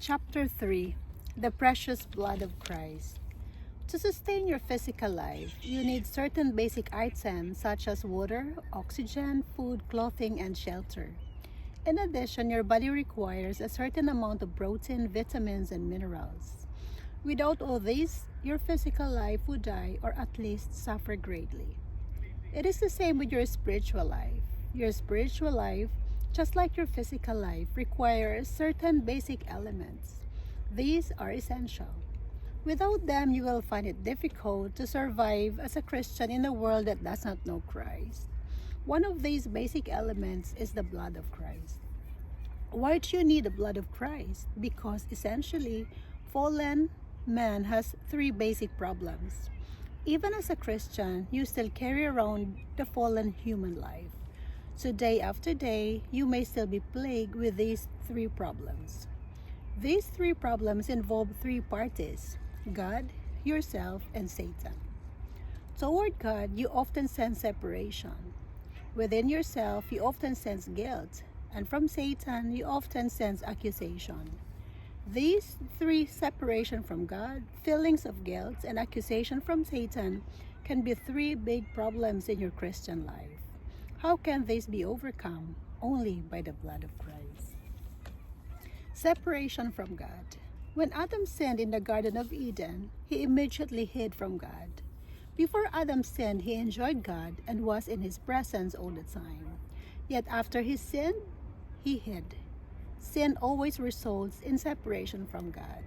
Chapter 3: The Precious Blood of Christ. To sustain your physical life, you need certain basic items such as water, oxygen, food, clothing, and shelter. In addition, your body requires a certain amount of protein, vitamins, and minerals. Without all these, your physical life would die or at least suffer greatly. It is the same with your spiritual life. Your spiritual life, just like your physical life, requires certain basic elements. These are essential. Without them, you will find it difficult to survive as a Christian in a world that does not know Christ. One of these basic elements is the blood of Christ. Why do you need the blood of Christ? Because essentially, fallen man has three basic problems. Even as a Christian, you still carry around the fallen human life. So day after day, you may still be plagued with these three problems. These three problems involve three parties: God, yourself, and Satan. Toward God, you often sense separation. Within yourself, you often sense guilt. And from Satan, you often sense accusation. These three, separation from God, feelings of guilt, and accusation from Satan, can be three big problems in your Christian life. How can these be overcome? Only by the blood of Christ. Separation from God. When Adam sinned in the Garden of Eden, he immediately hid from God. Before Adam sinned, he enjoyed God and was in his presence all the time. Yet after he sinned, he hid. Sin always results in separation from God.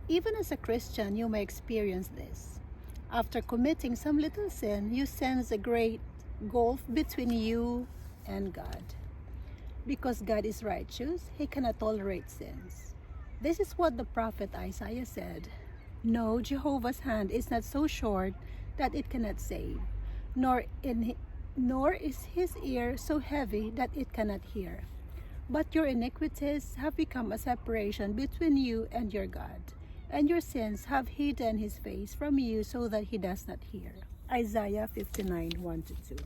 Even as a Christian, you may experience this. After committing some little sin, you sense a great gulf between you and God. Because God is righteous, he cannot tolerate sins. This is what the prophet Isaiah said: "No, Jehovah's hand is not so short that it cannot save, nor is his ear so heavy that it cannot hear. But your iniquities have become a separation between you and your God, and your sins have hidden his face from you so that he does not hear." Isaiah 59:1-2.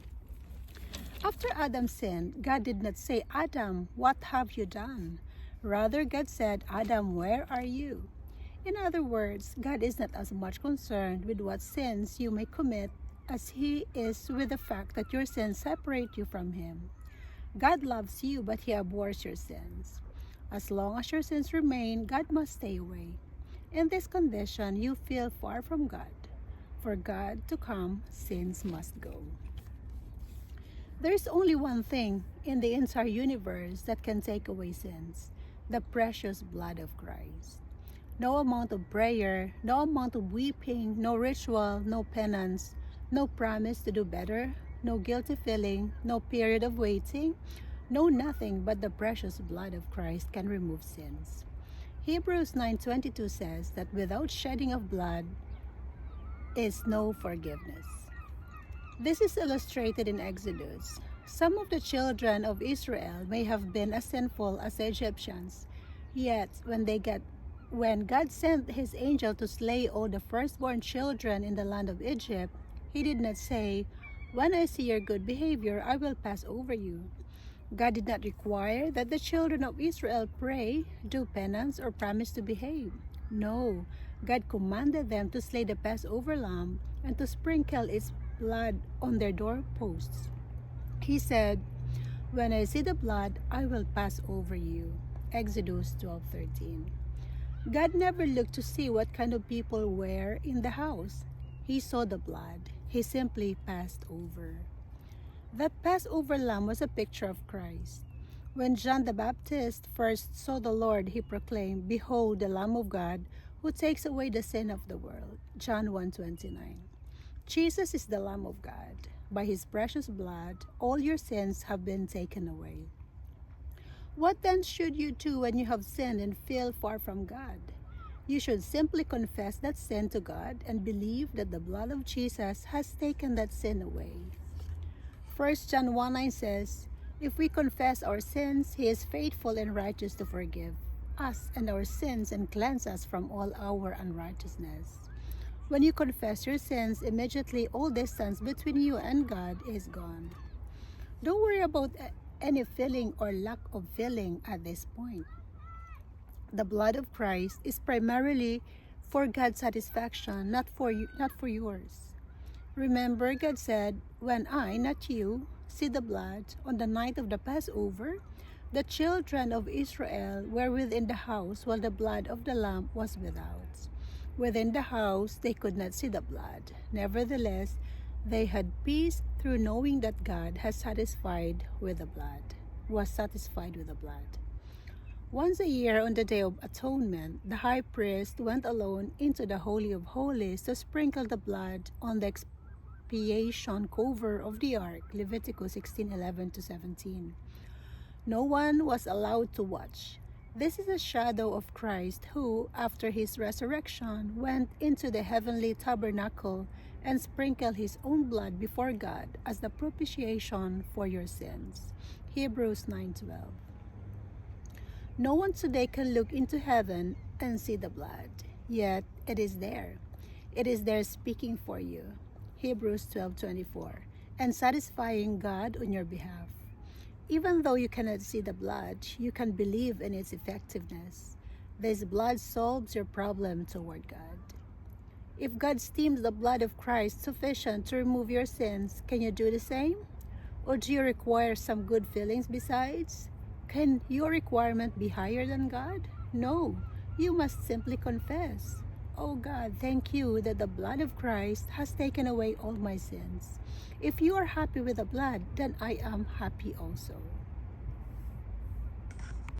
After Adam sinned, God did not say, "Adam, what have you done?" Rather, God said, "Adam, where are you?" In other words, God is not as much concerned with what sins you may commit as he is with the fact that your sins separate you from him. God loves you, but he abhors your sins. As long as your sins remain, God must stay away. In this condition, you feel far from God. For God to come, sins must go. There is only one thing in the entire universe that can take away sins: the precious blood of Christ. No amount of prayer, no amount of weeping, no ritual, no penance, no promise to do better, no guilty feeling, no period of waiting, no nothing but the precious blood of Christ can remove sins. Hebrews 9:22 says that without shedding of blood is no forgiveness. This is illustrated in Exodus. Some of the children of Israel may have been as sinful as the Egyptians, yet when God sent his angel to slay all the firstborn children in the land of Egypt, he did not say, "When I see your good behavior, I will pass over you." God did not require that the children of Israel pray, do penance, or promise to behave. No, God commanded them to slay the Passover lamb and to sprinkle its blood on their doorposts. He said, "When I see the blood, I will pass over you." Exodus 12:13. God never looked to see what kind of people were in the house. He saw the blood. He simply passed over. That Passover lamb was a picture of Christ. When John the Baptist first saw the Lord, he proclaimed, "Behold the Lamb of God who takes away the sin of the world." John 1:29. Jesus is the Lamb of God. By his precious blood, all your sins have been taken away. What then should you do when you have sinned and feel far from God? You should simply confess that sin to God and believe that the blood of Jesus has taken that sin away. 1 John 1:9 says, "If we confess our sins, he is faithful and righteous to forgive us and our sins and cleanse us from all our unrighteousness." When you confess your sins, immediately all distance between you and God is gone. Don't worry about any feeling or lack of feeling at this point. The blood of Christ is primarily for God's satisfaction, not for you, not for yours. Remember, God said, "When I, not you, see the blood on the night of the Passover, the children of Israel were within the house while the blood of the lamb was without." Within the house, they could not see the blood. Nevertheless, they had peace through knowing that God was satisfied with the blood. Once a year on the Day of Atonement, the high priest went alone into the Holy of Holies to sprinkle the blood on the expiation cover of the ark, Leviticus 16:11-17. No one was allowed to watch. This is a shadow of Christ who, after his resurrection, went into the heavenly tabernacle and sprinkled his own blood before God as the propitiation for your sins. Hebrews 9:12. No one today can look into heaven and see the blood, yet it is there. It is there speaking for you. Hebrews 12:24, and satisfying God on your behalf. Even though you cannot see the blood, you can believe in its effectiveness. This blood solves your problem toward God. If God deems the blood of Christ sufficient to remove your sins, can you do the same? Or do you require some good feelings besides? Can your requirement be higher than God? No, you must simply confess, "Oh God, thank you that the blood of Christ has taken away all my sins." If you are happy with the blood, then I am happy also.